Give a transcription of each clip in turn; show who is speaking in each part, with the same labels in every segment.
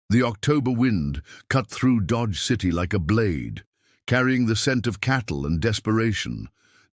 Speaker 1: The October wind cut through Dodge City like a blade, carrying the scent of cattle and desperation.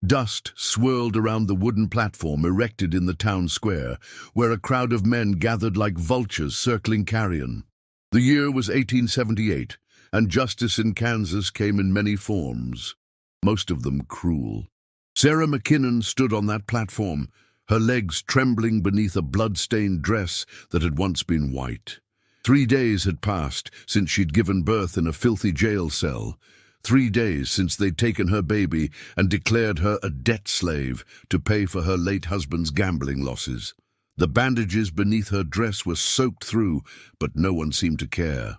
Speaker 1: Dust swirled around the wooden platform erected in the town square, where a crowd of men gathered like vultures circling carrion. The year was 1878, and justice in Kansas came in many forms, most of them cruel. Sarah McKinnon stood on that platform, her legs trembling beneath a blood-stained dress that had once been white. 3 days had passed since she'd given birth in a filthy jail cell. 3 days since they'd taken her baby and declared her a debt slave to pay for her late husband's gambling losses. The bandages beneath her dress were soaked through, but no one seemed to care.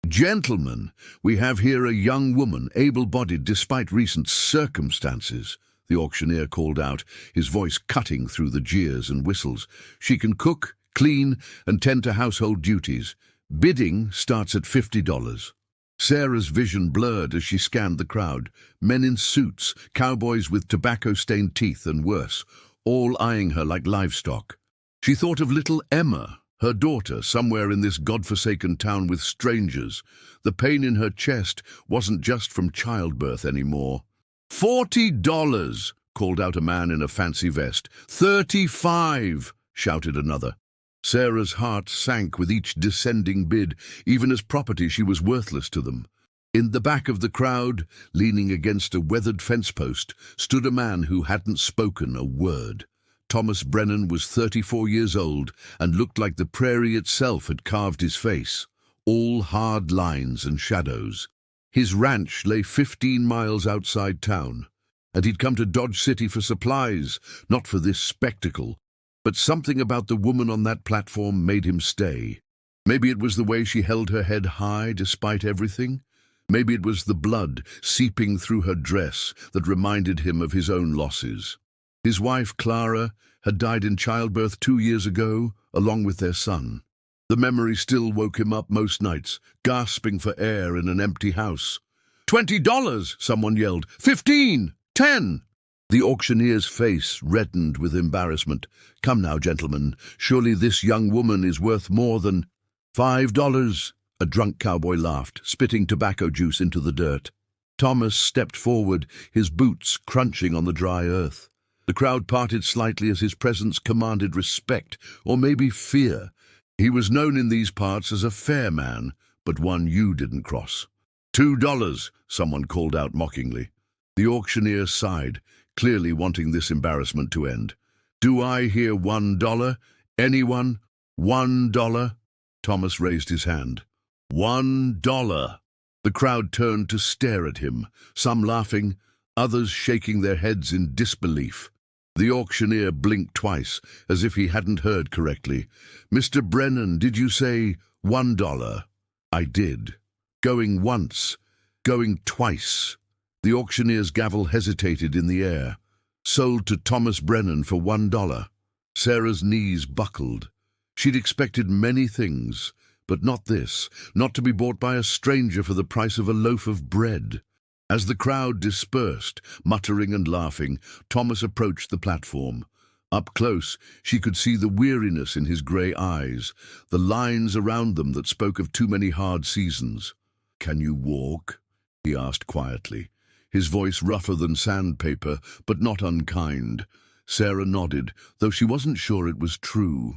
Speaker 1: "Gentlemen, we have here a young woman, able-bodied despite recent circumstances," the auctioneer called out, his voice cutting through the jeers and whistles. "She can cook, clean, and tend to household duties. Bidding starts at $50. Sarah's vision blurred as she scanned the crowd. Men in suits, cowboys with tobacco-stained teeth and worse, all eyeing her like livestock. She thought of little Emma, her daughter, somewhere in this godforsaken town with strangers. The pain in her chest wasn't just from childbirth anymore. $40, called out a man in a fancy vest. $35, shouted another. Sarah's heart sank with each descending bid. Even as property, she was worthless to them. In the back of the crowd, leaning against a weathered fence post, stood a man who hadn't spoken a word. Thomas Brennan was 34 years old and looked like the prairie itself had carved his face, all hard lines and shadows. His ranch lay 15 miles outside town, and he'd come to Dodge City for supplies, not for this spectacle. But something about the woman on that platform made him stay. Maybe it was the way she held her head high despite everything. Maybe it was the blood seeping through her dress that reminded him of his own losses. His wife, Clara, had died in childbirth 2 years ago, along with their son. The memory still woke him up most nights, gasping for air in an empty house. $20, someone yelled. 15, 10. The auctioneer's face reddened with embarrassment. "Come now, gentlemen, surely this young woman is worth more than $5. A drunk cowboy laughed, spitting tobacco juice into the dirt. Thomas stepped forward, his boots crunching on the dry earth. The crowd parted slightly as his presence commanded respect, or maybe fear. He was known in these parts as a fair man, but one you didn't cross. $2, someone called out mockingly. The auctioneer sighed, clearly wanting this embarrassment to end. "Do I hear $1? Anyone? $1? Thomas raised his hand. $1. The crowd turned to stare at him, some laughing, others shaking their heads in disbelief. The auctioneer blinked twice, as if he hadn't heard correctly. "Mr. Brennan, did you say $1? "I did. Going once, going twice." The auctioneer's gavel hesitated in the air. "Sold to Thomas Brennan for $1. Sarah's knees buckled. She'd expected many things, but not this, not to be bought by a stranger for the price of a loaf of bread. As the crowd dispersed, muttering and laughing, Thomas approached the platform. Up close, she could see the weariness in his grey eyes, the lines around them that spoke of too many hard seasons. "Can you walk?" he asked quietly, his voice rougher than sandpaper, but not unkind. Sarah nodded, though she wasn't sure it was true.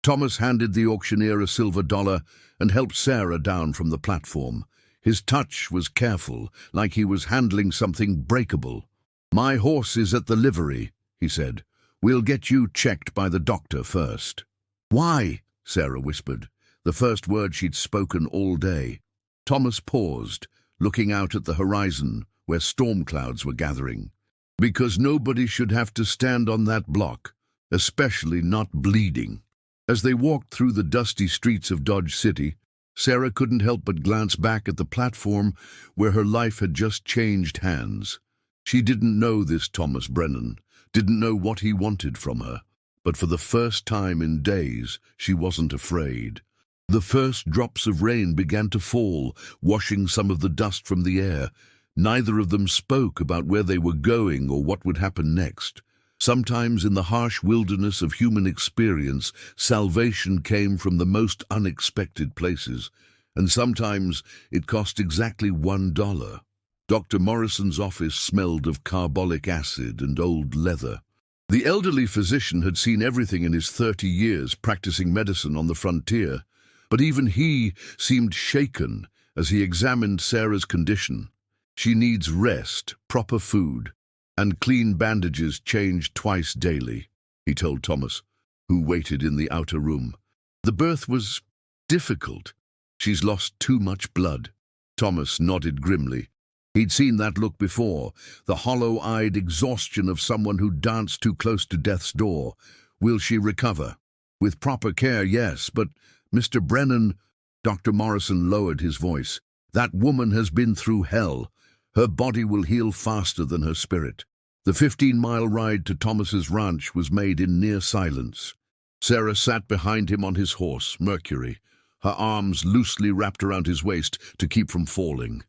Speaker 1: Thomas handed the auctioneer a silver dollar and helped Sarah down from the platform. His touch was careful, like he was handling something breakable. "My horse is at the livery," he said. "We'll get you checked by the doctor first." "Why?" Sarah whispered, the first word she'd spoken all day. Thomas paused, looking out at the horizon, where storm clouds were gathering. "Because nobody should have to stand on that block, especially not bleeding." As they walked through the dusty streets of Dodge City, Sarah couldn't help but glance back at the platform where her life had just changed hands. She didn't know this Thomas Brennan, didn't know what he wanted from her, but for the first time in days, she wasn't afraid. The first drops of rain began to fall, washing some of the dust from the air. Neither of them spoke about where they were going or what would happen next. Sometimes in the harsh wilderness of human experience, salvation came from the most unexpected places, and sometimes it cost exactly $1. Dr. Morrison's office smelled of carbolic acid and old leather. The elderly physician had seen everything in his 30 years practicing medicine on the frontier, but even he seemed shaken as he examined Sarah's condition. She needs rest, proper food, and clean bandages changed twice daily, he told Thomas, who waited in the outer room. The birth was difficult. She's lost too much blood. Thomas nodded grimly. He'd seen that look before, the hollow-eyed exhaustion of someone who danced too close to death's door. Will she recover? With proper care, yes, but Mr. Brennan, Dr. Morrison lowered his voice. That woman has been through hell. Her body will heal faster than her spirit. The 15-mile ride to Thomas's ranch was made in near silence. Sarah sat behind him on his horse, Mercury, her arms loosely wrapped around his waist to keep from falling.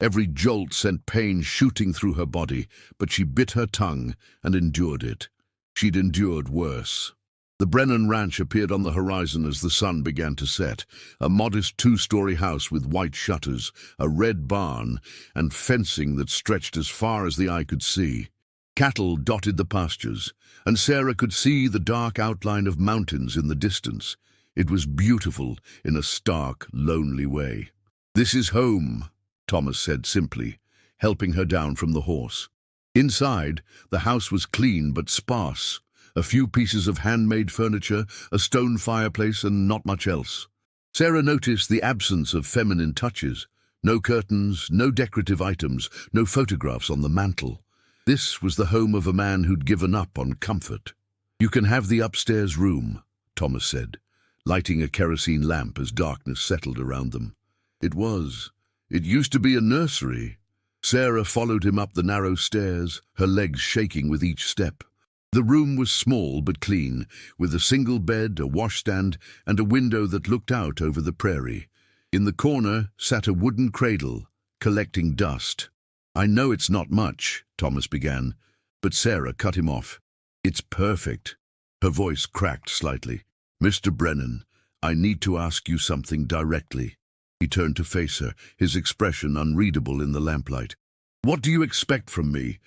Speaker 1: Every jolt sent pain shooting through her body, but she bit her tongue and endured it. She'd endured worse. The Brennan Ranch appeared on the horizon as the sun began to set, a modest 2-story house with white shutters, a red barn, and fencing that stretched as far as the eye could see. Cattle dotted the pastures, and Sarah could see the dark outline of mountains in the distance. It was beautiful in a stark, lonely way. "This is home," Thomas said simply, helping her down from the horse. Inside, the house was clean but sparse. A few pieces of handmade furniture, a stone fireplace, and not much else. Sarah noticed the absence of feminine touches. No curtains, no decorative items, no photographs on the mantel. This was the home of a man who'd given up on comfort. "You can have the upstairs room," Thomas said, lighting a kerosene lamp as darkness settled around them. It used to be a nursery. Sarah followed him up the narrow stairs, her legs shaking with each step. The room was small but clean, with a single bed, a washstand, and a window that looked out over the prairie. In the corner sat a wooden cradle, collecting dust. "I know it's not much," Thomas began, but Sarah cut him off. "It's perfect." Her voice cracked slightly. "Mr. Brennan, I need to ask you something directly." He turned to face her, his expression unreadable in the lamplight. "What do you expect from me?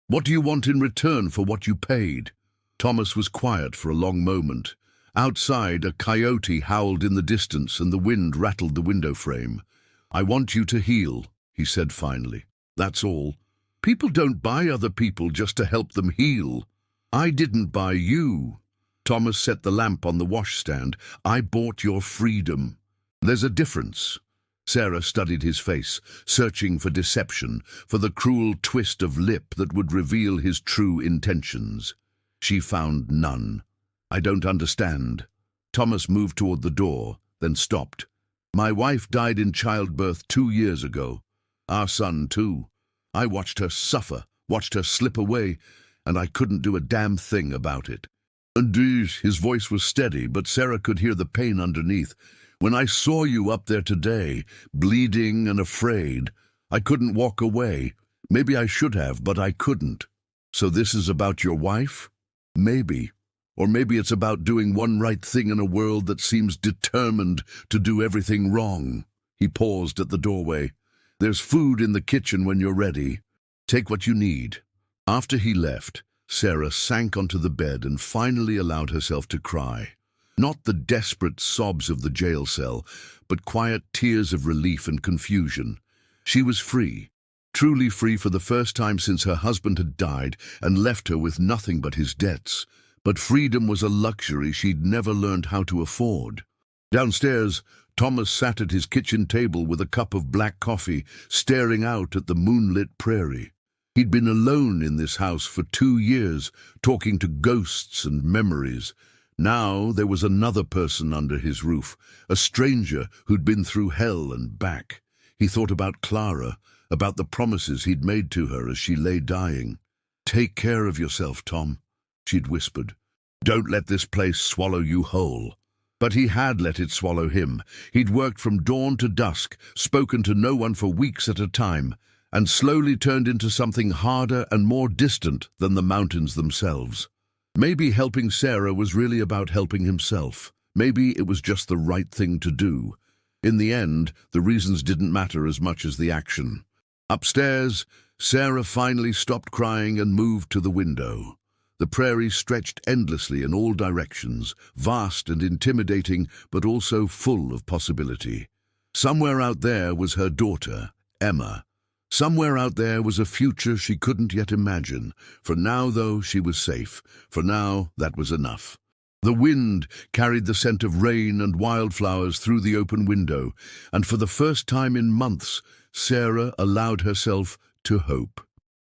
Speaker 1: What do you want in return for what you paid?" Thomas was quiet for a long moment. Outside, a coyote howled in the distance and the wind rattled the window frame. "I want you to heal," he said finally. "That's all. People don't buy other people just to help them heal. I didn't buy you." Thomas set the lamp on the washstand. "I bought your freedom. There's a difference." Sarah studied his face, searching for deception, for the cruel twist of lip that would reveal his true intentions. She found none. "I don't understand." Thomas moved toward the door, then stopped. "My wife died in childbirth 2 years ago. Our son, too. I watched her suffer, watched her slip away, and I couldn't do a damn thing about it." "Indeed," his voice was steady, but Sarah could hear the pain underneath. "When I saw you up there today, bleeding and afraid, I couldn't walk away. Maybe I should have, but I couldn't." "So this is about your wife?" "Maybe. Or maybe it's about doing one right thing in a world that seems determined to do everything wrong." He paused at the doorway. "There's food in the kitchen when you're ready. Take what you need." After he left, Sarah sank onto the bed and finally allowed herself to cry. Not the desperate sobs of the jail cell, but quiet tears of relief and confusion. She was free, truly free for the first time since her husband had died and left her with nothing but his debts. But freedom was a luxury she'd never learned how to afford. Downstairs, Thomas sat at his kitchen table with a cup of black coffee, staring out at the moonlit prairie. He'd been alone in this house for 2 years, talking to ghosts and memories. Now there was another person under his roof, a stranger who'd been through hell and back. He thought about Clara, about the promises he'd made to her as she lay dying. "Take care of yourself, Tom," she'd whispered. "Don't let this place swallow you whole." But he had let it swallow him. He'd worked from dawn to dusk, spoken to no one for weeks at a time, and slowly turned into something harder and more distant than the mountains themselves. Maybe helping Sarah was really about helping himself. Maybe it was just the right thing to do. In the end, the reasons didn't matter as much as the action. Upstairs, Sarah finally stopped crying and moved to the window. The prairie stretched endlessly in all directions, vast and intimidating, but also full of possibility. Somewhere out there was her daughter, Emma. Somewhere out there was a future she couldn't yet imagine. For now, though, she was safe. For now, that was enough. The wind carried the scent of rain and wildflowers through the open window, and for the first time in months, Sarah allowed herself to hope.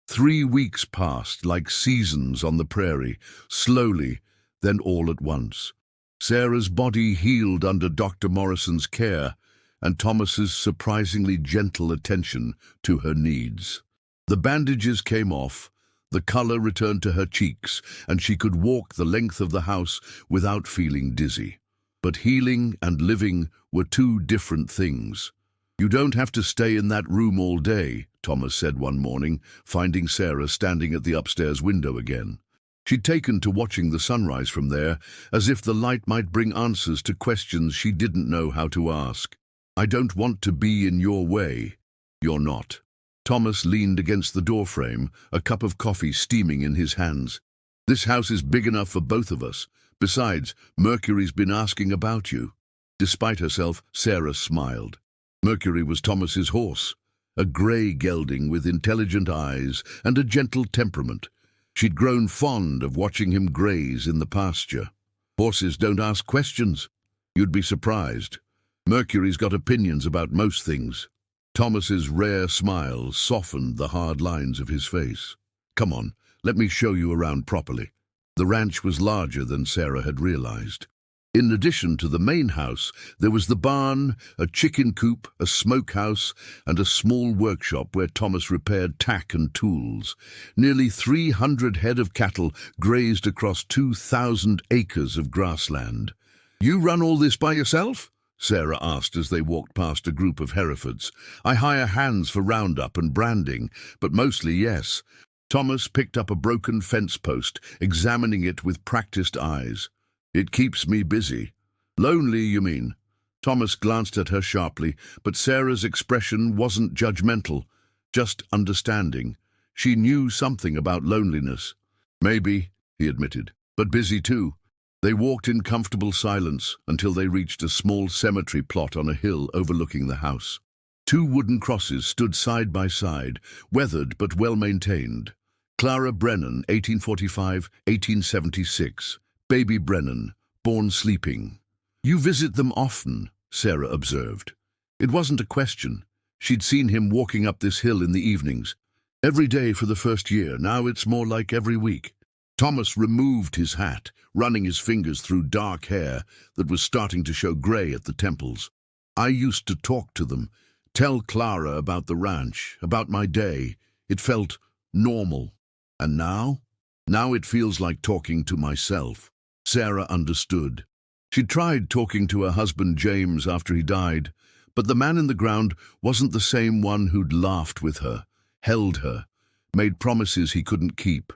Speaker 1: 3 weeks passed like seasons on the prairie, slowly, then all at once. Sarah's body healed under Dr. Morrison's care, and Thomas's surprisingly gentle attention to her needs. The bandages came off, the color returned to her cheeks, and she could walk the length of the house without feeling dizzy. But healing and living were two different things. "You don't have to stay in that room all day," Thomas said one morning, finding Sarah standing at the upstairs window again. She'd taken to watching the sunrise from there, as if the light might bring answers to questions she didn't know how to ask. "I don't want to be in your way." "You're not." Thomas leaned against the doorframe, a cup of coffee steaming in his hands. "This house is big enough for both of us. Besides, Mercury's been asking about you." Despite herself, Sarah smiled. Mercury was Thomas's horse, a grey gelding with intelligent eyes and a gentle temperament. She'd grown fond of watching him graze in the pasture. "Horses don't ask questions. You'd be surprised. Mercury's got opinions about most things." Thomas's rare smile softened the hard lines of his face. "Come on, let me show you around properly." The ranch was larger than Sarah had realized. In addition to the main house, there was the barn, a chicken coop, a smokehouse, and a small workshop where Thomas repaired tack and tools. Nearly 300 head of cattle grazed across 2,000 acres of grassland. "You run all this by yourself?" Sarah asked as they walked past a group of Herefords. "I hire hands for roundup and branding, but mostly yes." Thomas picked up a broken fence post, examining it with practiced eyes. "It keeps me busy." "Lonely, you mean?" Thomas glanced at her sharply, but Sarah's expression wasn't judgmental, just understanding. She knew something about loneliness. "Maybe," he admitted, "but busy too." They walked in comfortable silence until they reached a small cemetery plot on a hill overlooking the house. 2 wooden crosses stood side by side, weathered but well-maintained. Clara Brennan, 1845-1876. Baby Brennan, born sleeping. "You visit them often," Sarah observed. It wasn't a question. She'd seen him walking up this hill in the evenings. Every day for the first year, now it's more like every week. Thomas removed his hat, running his fingers through dark hair that was starting to show grey at the temples. "I used to talk to them, tell Clara about the ranch, about my day. It felt normal. And now? Now it feels like talking to myself." Sarah understood. She'd tried talking to her husband James after he died, but the man in the ground wasn't the same one who'd laughed with her, held her, made promises he couldn't keep.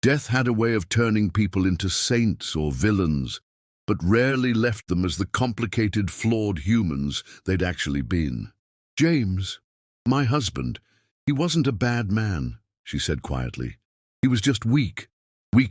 Speaker 1: Death had a way of turning people into saints or villains, but rarely left them as the complicated, flawed humans they'd actually been. "James, my husband, he wasn't a bad man," she said quietly. "He was just weak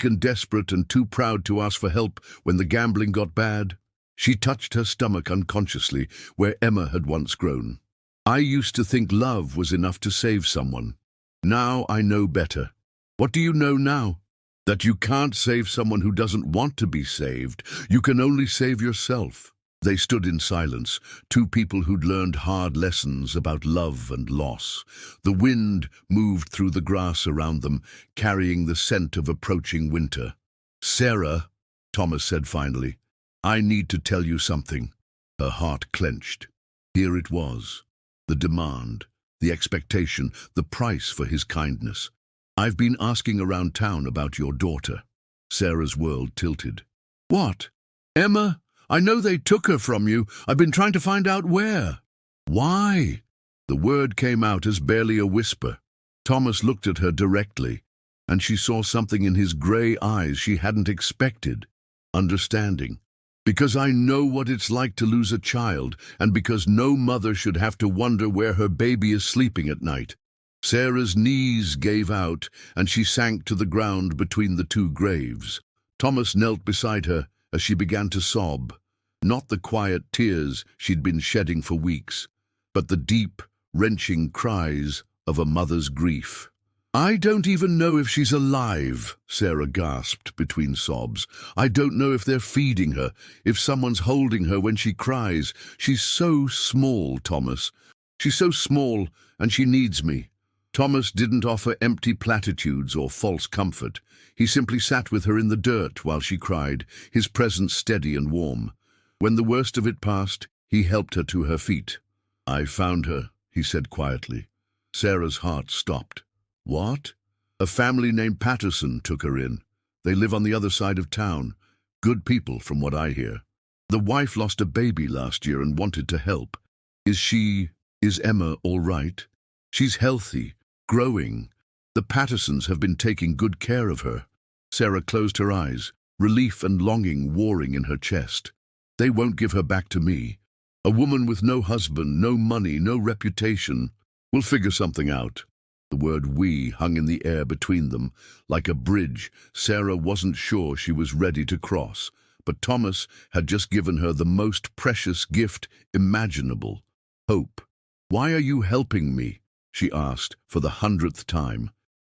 Speaker 1: and desperate and too proud to ask for help when the gambling got bad." She touched her stomach unconsciously, where Emma had once grown. "I used to think love was enough to save someone. Now I know better." "What do you know now?" "That you can't save someone who doesn't want to be saved. You can only save yourself." They stood in silence, 2 people who'd learned hard lessons about love and loss. The wind moved through the grass around them, carrying the scent of approaching winter. "Sarah," Thomas said finally, "I need to tell you something." Her heart clenched. Here it was. The demand, the expectation, the price for his kindness. "I've been asking around town about your daughter." Sarah's world tilted. "What? Emma? I know they took her from you. I've been trying to find out where." "Why?" The word came out as barely a whisper. Thomas looked at her directly, and she saw something in his grey eyes she hadn't expected. Understanding. Because I know what it's like to lose a child, and because no mother should have to wonder where her baby is sleeping at night. Sarah's knees gave out, and she sank to the ground between the two graves. Thomas knelt beside her as she began to sob, not the quiet tears she'd been shedding for weeks, but the deep, wrenching cries of a mother's grief. "I don't even know if she's alive," Sarah gasped between sobs. "I don't know if they're feeding her, if someone's holding her when she cries. She's so small, Thomas. She's so small, and she needs me." Thomas didn't offer empty platitudes or false comfort. He simply sat with her in the dirt while she cried, his presence steady and warm. When the worst of it passed, he helped her to her feet. "I found her," he said quietly. Sarah's heart stopped. "What?" "A family named Patterson took her in. They live on the other side of town. Good people, from what I hear. The wife lost a baby last year and wanted to help. Is Emma all right?" "She's healthy, growing. The Pattersons have been taking good care of her." Sarah closed her eyes, relief and longing warring in her chest. "They won't give her back to me. A woman with no husband, no money, no reputation. We'll figure something out." The word "we" hung in the air between them, like a bridge Sarah wasn't sure she was ready to cross. But Thomas had just given her the most precious gift imaginable: hope. "Why are you helping me?" she asked for the 100th time.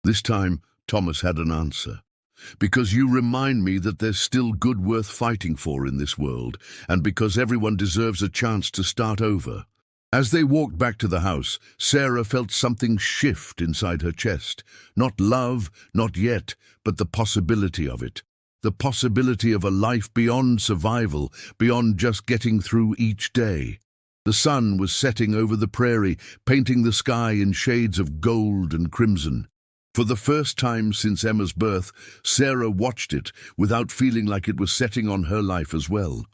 Speaker 1: This time, Thomas had an answer. "Because you remind me that there's still good worth fighting for in this world, and because everyone deserves a chance to start over." As they walked back to the house, Sarah felt something shift inside her chest. Not love, not yet, but the possibility of it. The possibility of a life beyond survival, beyond just getting through each day. The sun was setting over the prairie, painting the sky in shades of gold and crimson. For the first time since Emma's birth, Sarah watched it without feeling like it was setting on her life as well.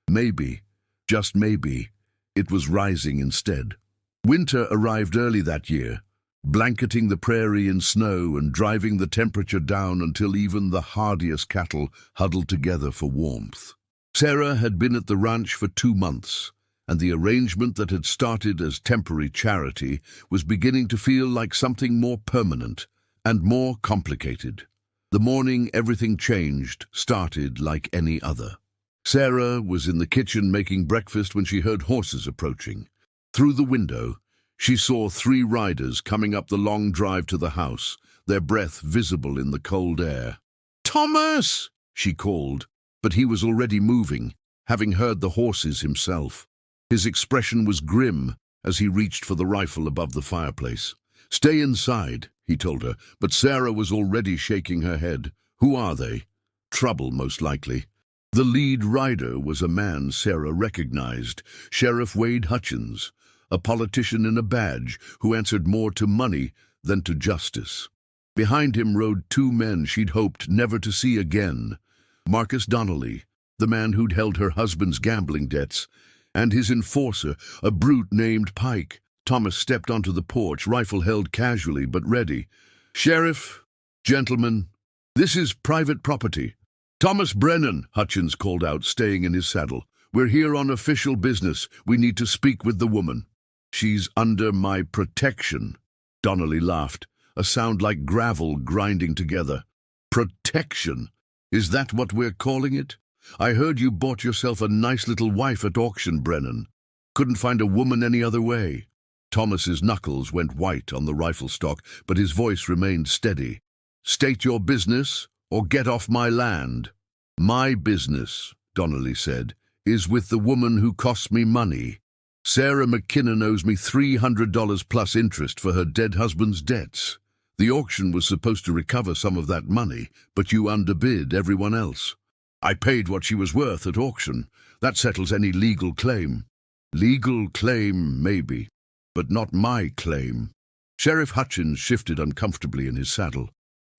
Speaker 1: Maybe, just maybe, it was rising instead. Winter arrived early that year, blanketing the prairie in snow and driving the temperature down until even the hardiest cattle huddled together for warmth. Sarah had been at the ranch for 2 months, and the arrangement that had started as temporary charity was beginning to feel like something more permanent and more complicated. The morning everything changed started like any other. Sarah was in the kitchen making breakfast when she heard horses approaching. Through the window, she saw 3 riders coming up the long drive to the house, their breath visible in the cold air. "Thomas!" she called, but he was already moving, having heard the horses himself. His expression was grim as he reached for the rifle above the fireplace. "Stay inside," he told her, but Sarah was already shaking her head. "Who are they?" "Trouble, most likely." The lead rider was a man Sarah recognized, Sheriff Wade Hutchins, a politician in a badge who answered more to money than to justice. Behind him rode 2 men she'd hoped never to see again: Marcus Donnelly, the man who'd held her husband's gambling debts, and his enforcer, a brute named Pike. Thomas stepped onto the porch, rifle held casually but ready. "Sheriff, gentlemen, this is private property." "Thomas Brennan," Hutchins called out, staying in his saddle. "We're here on official business. We need to speak with the woman." "She's under my protection." Donnelly laughed, a sound like gravel grinding together. "Protection? Is that what we're calling it? I heard you bought yourself a nice little wife at auction, Brennan. Couldn't find a woman any other way." Thomas's knuckles went white on the rifle stock, but his voice remained steady. "State your business, or get off my land." "My business," Donnelly said, "is with the woman who cost me money. Sarah McKinnon owes me $300 plus interest for her dead husband's debts. The auction was supposed to recover some of that money, but you underbid everyone else. I paid what she was worth at auction. That settles any legal claim." "Legal claim, maybe, but not my claim." Sheriff Hutchins shifted uncomfortably in his saddle.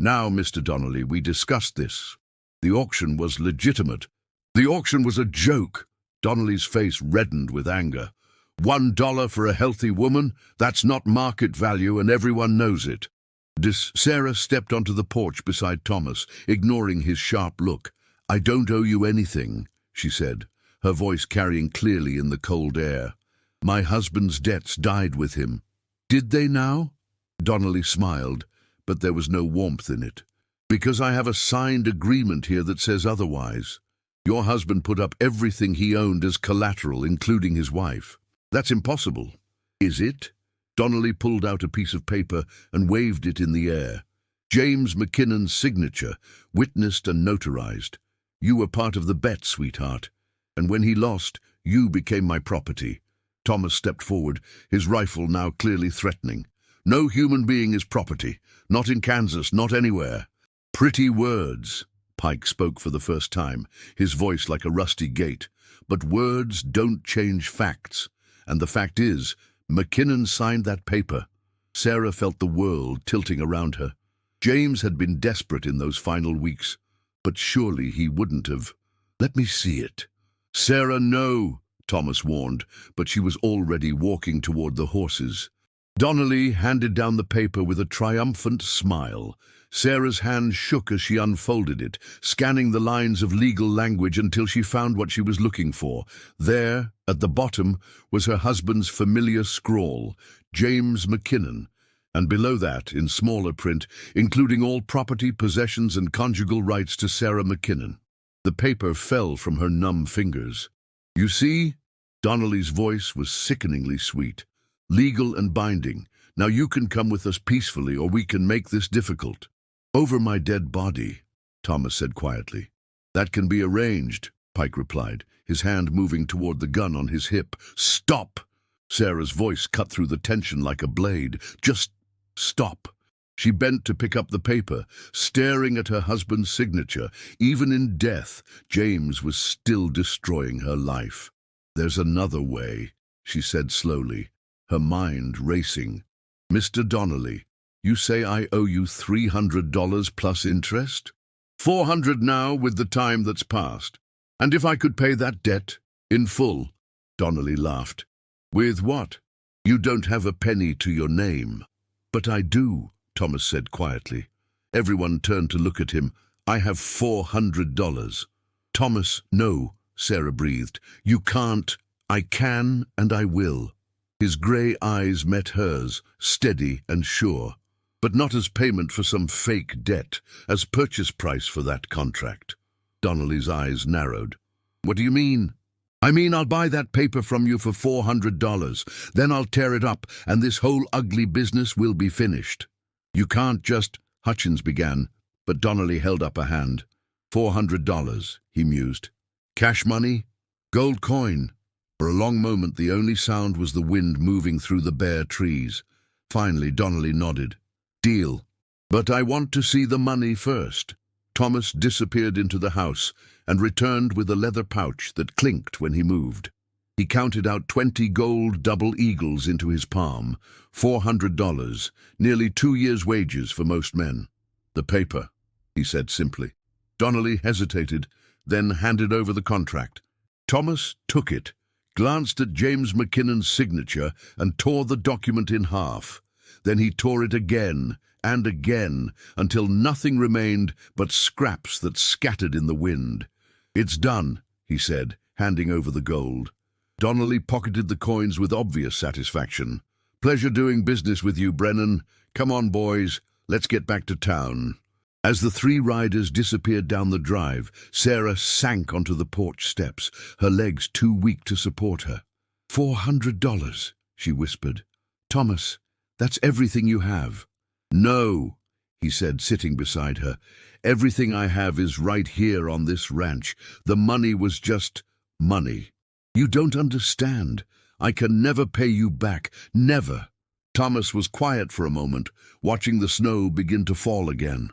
Speaker 1: "Now, Mr. Donnelly, we discussed this. The auction was legitimate." "The auction was a joke." Donnelly's face reddened with anger. $1 for a healthy woman? That's not market value, and everyone knows it. Sarah stepped onto the porch beside Thomas, ignoring his sharp look. "I don't owe you anything," she said. her voice carrying clearly in the cold air. "My husband's debts died with him." "Did they now?" Donnelly smiled, but there was no warmth in it. "Because I have a signed agreement here that says otherwise. Your husband put up everything he owned as collateral, including his wife." "That's impossible." "Is it?" Donnelly pulled out a piece of paper and waved it in the air. "James McKinnon's signature, witnessed and notarized. You were part of the bet, sweetheart. And when he lost, you became my property." Thomas stepped forward, his rifle now clearly threatening. "No human being is property. Not in Kansas, not anywhere." "Pretty words," Pike spoke for the first time, his voice like a rusty gate. "But words don't change facts. And the fact is, McKinnon signed that paper." Sarah felt the world tilting around her. James had been desperate in those final weeks, but surely he wouldn't have. "Let me see it." "Sarah, no," Thomas warned, but she was already walking toward the horses. Donnelly handed down the paper with a triumphant smile. Sarah's hand shook as she unfolded it, scanning the lines of legal language until she found what she was looking for. There, at the bottom, was her husband's familiar scrawl, "James McKinnon," and below that, in smaller print, including all property, possessions, and conjugal rights to Sarah McKinnon. The paper fell from her numb fingers. "You see?" Donnelly's voice was sickeningly sweet. "Legal and binding. Now you can come with us peacefully, or we can make this difficult." "Over my dead body," Thomas said quietly. "That can be arranged," Pike replied, his hand moving toward the gun on his hip. "Stop!" Sarah's voice cut through the tension like a blade. "Just stop." She bent to pick up the paper, staring at her husband's signature. Even in death, James was still destroying her life. "There's another way," she said slowly, her mind racing. "Mr. Donnelly, you say I owe you $300 plus interest?" "400 now with the time that's passed. And if I could pay that debt in full." Donnelly laughed. "With what? You don't have a penny to your name." "But I do," Thomas said quietly. Everyone turned to look at him. "I have $400. "Thomas, no," Sarah breathed. "You can't." "I can and I will." His grey eyes met hers, steady and sure. "But not as payment for some fake debt, as purchase price for that contract." Donnelly's eyes narrowed. "What do you mean?" "I mean I'll buy that paper from you for $400. Then I'll tear it up, and this whole ugly business will be finished." "You can't just—" Hutchins began, but Donnelly held up a hand. $400, he mused. "Cash money? Gold coin?" For a long moment the only sound was the wind moving through the bare trees. Finally Donnelly nodded. "Deal. But I want to see the money first." Thomas disappeared into the house and returned with a leather pouch that clinked when he moved. He counted out 20 gold double eagles into his palm. $400, nearly 2 years' wages for most men. "The paper," he said simply. Donnelly hesitated, then handed over the contract. Thomas took it, glanced at James McKinnon's signature, and tore the document in half. Then he tore it again and again, until nothing remained but scraps that scattered in the wind. "It's done," he said, handing over the gold. Donnelly pocketed the coins with obvious satisfaction. "Pleasure doing business with you, Brennan. Come on, boys, let's get back to town." As the 3 riders disappeared down the drive, Sarah sank onto the porch steps, her legs too weak to support her. $400, she whispered. "Thomas, that's everything you have." "No," he said, sitting beside her. "Everything I have is right here on this ranch. The money was just money." "You don't understand. I can never pay you back. Never." Thomas was quiet for a moment, watching the snow begin to fall again.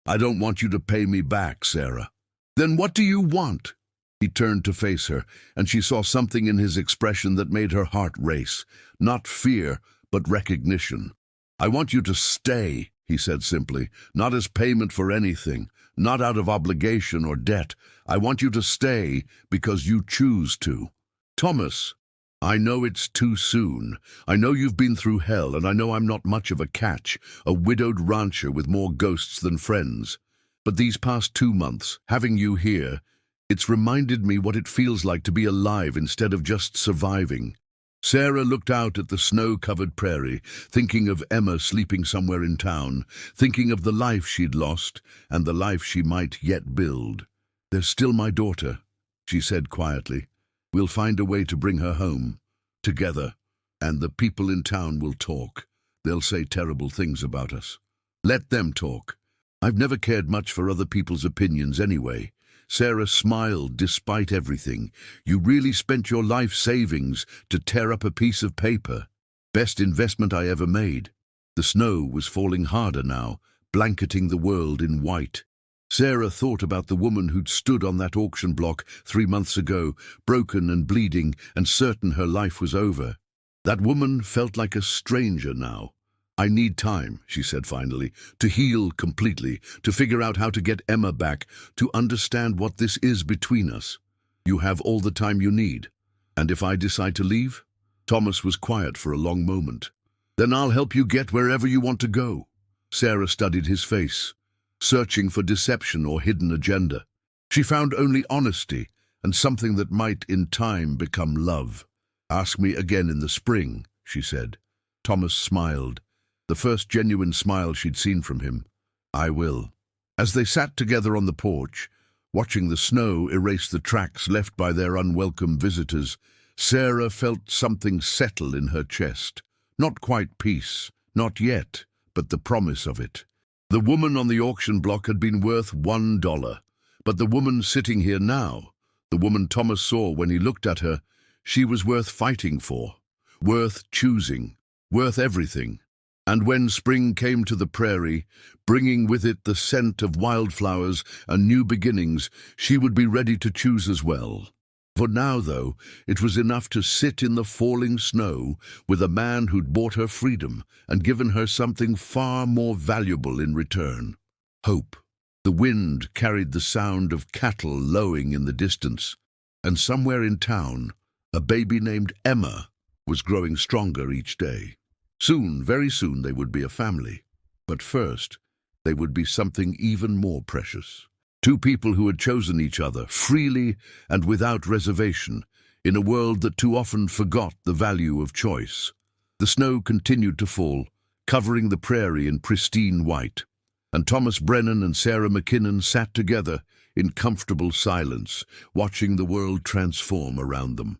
Speaker 1: "I don't want you to pay me back, Sarah." "Then what do you want?" He turned to face her, and she saw something in his expression that made her heart race. Not fear, but recognition. "I want you to stay," he said simply, "not as payment for anything, not out of obligation or debt. I want you to stay because you choose to." "Thomas, I know it's too soon. I know you've been through hell, and I know I'm not much of a catch, a widowed rancher with more ghosts than friends. But these past 2 months, having you here, It's reminded me what it feels like to be alive instead of just surviving. Sarah looked out at the snow-covered prairie, thinking of Emma sleeping somewhere in town, thinking of the life she'd lost and the life she might yet build. "There's still my daughter," she said quietly. "We'll find a way to bring her home, together, and the people in town will talk. They'll say terrible things about us. Let them talk. I've never cared much for other people's opinions anyway." Sarah smiled despite everything. "You really spent your life savings to tear up a piece of paper. Best investment I ever made." The snow was falling harder now, blanketing the world in white. Sarah thought about the woman who'd stood on that auction block 3 months ago, broken and bleeding and certain her life was over. That woman felt like a stranger now. "I need time," she said finally, "to heal completely, to figure out how to get Emma back, to understand what this is between us." "You have all the time you need. And if I decide to leave?" Thomas was quiet for a long moment. "Then I'll help you get wherever you want to go." Sarah studied his face, searching for deception or hidden agenda. She found only honesty and something that might in time become love. "Ask me again in the spring," she said. Thomas smiled, the first genuine smile she'd seen from him. "I will." As they sat together on the porch, watching the snow erase the tracks left by their unwelcome visitors, Sarah felt something settle in her chest. Not quite peace, not yet, but the promise of it. The woman on the auction block had been worth $1, but the woman sitting here now, the woman Thomas saw when he looked at her, she was worth fighting for, worth choosing, worth everything. And when spring came to the prairie, bringing with it the scent of wildflowers and new beginnings, she would be ready to choose as well. For now, though, it was enough to sit in the falling snow with a man who'd bought her freedom and given her something far more valuable in return: hope. The wind carried the sound of cattle lowing in the distance, and somewhere in town, a baby named Emma was growing stronger each day. Soon, very soon, they would be a family. But first, they would be something even more precious. 2 people who had chosen each other, freely and without reservation, in a world that too often forgot the value of choice. The snow continued to fall, covering the prairie in pristine white, and Thomas Brennan and Sarah McKinnon sat together in comfortable silence, watching the world transform around them.